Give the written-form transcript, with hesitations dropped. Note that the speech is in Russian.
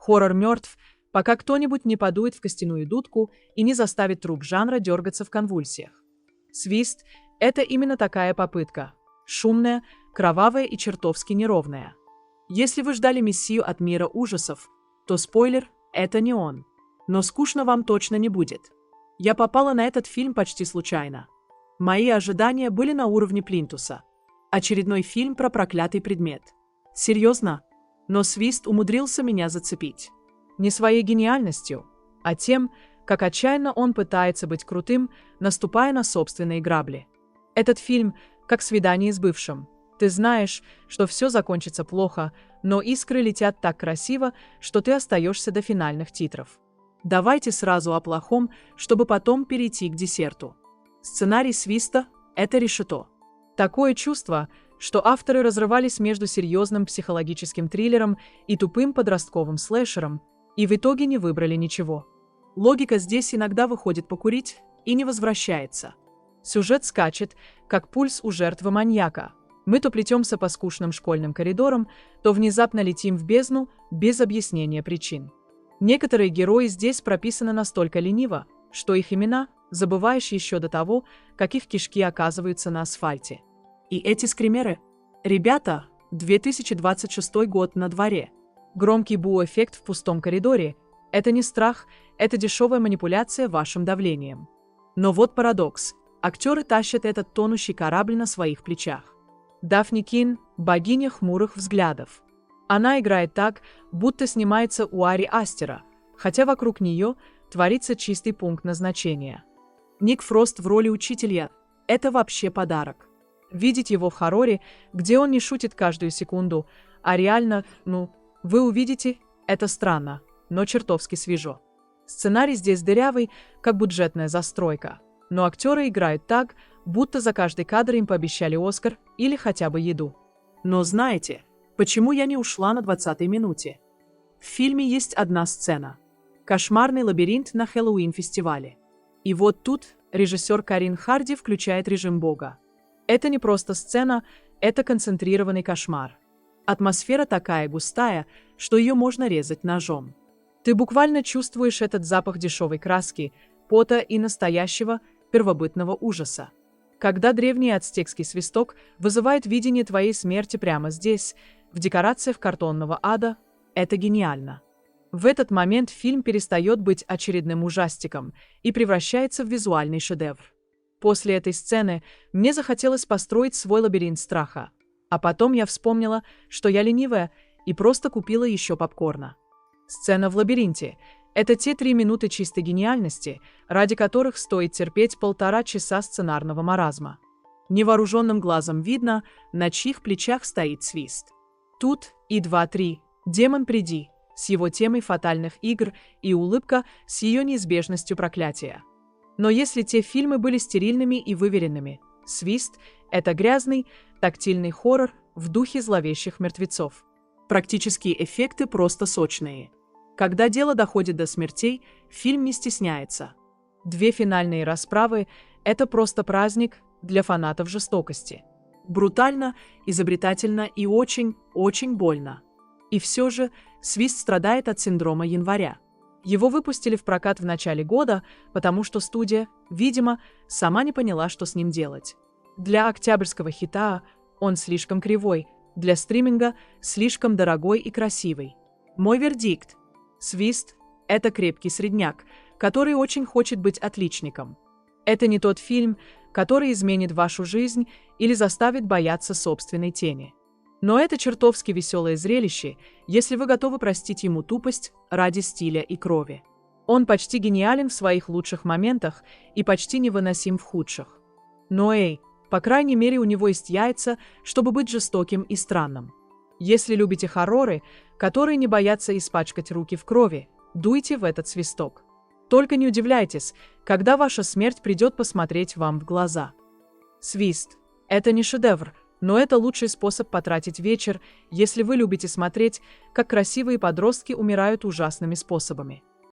Хоррор мертв, пока кто-нибудь не подует в костяную дудку и не заставит труп жанра дергаться в конвульсиях. «Свист» — это именно такая попытка. Шумная, кровавая и чертовски неровная. Если вы ждали мессию от мира ужасов, то спойлер — это не он. Но скучно вам точно не будет. Я попала на этот фильм почти случайно. Мои ожидания были на уровне плинтуса. Очередной фильм про проклятый предмет. Серьезно? Но «Свист» умудрился меня зацепить. Не своей гениальностью, а тем, как отчаянно он пытается быть крутым, наступая на собственные грабли. Этот фильм как свидание с бывшим. Ты знаешь, что все закончится плохо, но искры летят так красиво, что ты остаешься до финальных титров. Давайте сразу о плохом, чтобы потом перейти к десерту. Сценарий «Свиста» — это решето. Такое чувство, что авторы разрывались между серьезным психологическим триллером и тупым подростковым слэшером, и в итоге не выбрали ничего. Логика здесь иногда выходит покурить и не возвращается. Сюжет скачет, как пульс у жертвы маньяка. Мы то плетемся по скучным школьным коридорам, то внезапно летим в бездну без объяснения причин. Некоторые герои здесь прописаны настолько лениво, что их имена забываешь еще до того, как их кишки оказываются на асфальте. И эти скримеры? Ребята, 2026 год на дворе. Громкий бу-эффект в пустом коридоре – это не страх, это дешевая манипуляция вашим давлением. Но вот парадокс. Актеры тащат этот тонущий корабль на своих плечах. Дафни Кин – богиня хмурых взглядов. Она играет так, будто снимается у Ари Астера, хотя вокруг нее творится чистый пункт назначения. Ник Фрост в роли учителя – это вообще подарок. Видеть его в хорроре, где он не шутит каждую секунду, а реально, вы увидите, это странно, но чертовски свежо. Сценарий здесь дырявый, как бюджетная застройка, но актеры играют так, будто за каждый кадр им пообещали Оскар или хотя бы еду. Но знаете, почему я не ушла на 20-й минуте? В фильме есть одна сцена. Кошмарный лабиринт на Хэллоуин-фестивале. И вот тут режиссер Карин Харди включает режим Бога. Это не просто сцена, это концентрированный кошмар. Атмосфера такая густая, что ее можно резать ножом. Ты буквально чувствуешь этот запах дешевой краски, пота и настоящего первобытного ужаса. Когда древний ацтекский свисток вызывает видение твоей смерти прямо здесь, в декорациях картонного ада, это гениально. В этот момент фильм перестает быть очередным ужастиком и превращается в визуальный шедевр. После этой сцены мне захотелось построить свой лабиринт страха. А потом я вспомнила, что я ленивая, и просто купила еще попкорна. Сцена в лабиринте – это те 3 минуты чистой гениальности, ради которых стоит терпеть 1,5 часа сценарного маразма. Невооруженным глазом видно, на чьих плечах стоит Свист. Тут и 2-3 «Демон, приди» с его темой фатальных игр и улыбка с ее неизбежностью проклятия. Но если те фильмы были стерильными и выверенными, «Свист» — это грязный, тактильный хоррор в духе зловещих мертвецов. Практические эффекты просто сочные. Когда дело доходит до смертей, фильм не стесняется. 2 финальные расправы — это просто праздник для фанатов жестокости. Брутально, изобретательно и очень, очень больно. И все же «Свист» страдает от синдрома января. Его выпустили в прокат в начале года, потому что студия, видимо, сама не поняла, что с ним делать. Для октябрьского хита он слишком кривой, для стриминга слишком дорогой и красивый. Мой вердикт. «Свист» — это крепкий средняк, который очень хочет быть отличником. Это не тот фильм, который изменит вашу жизнь или заставит бояться собственной тени. Но это чертовски веселое зрелище, если вы готовы простить ему тупость ради стиля и крови. Он почти гениален в своих лучших моментах и почти невыносим в худших. Но по крайней мере, у него есть яйца, чтобы быть жестоким и странным. Если любите хорроры, которые не боятся испачкать руки в крови, дуйте в этот свисток. Только не удивляйтесь, когда ваша смерть придет посмотреть вам в глаза. «Свист» — это не шедевр, но это лучший способ потратить вечер, если вы любите смотреть, как красивые подростки умирают ужасными способами.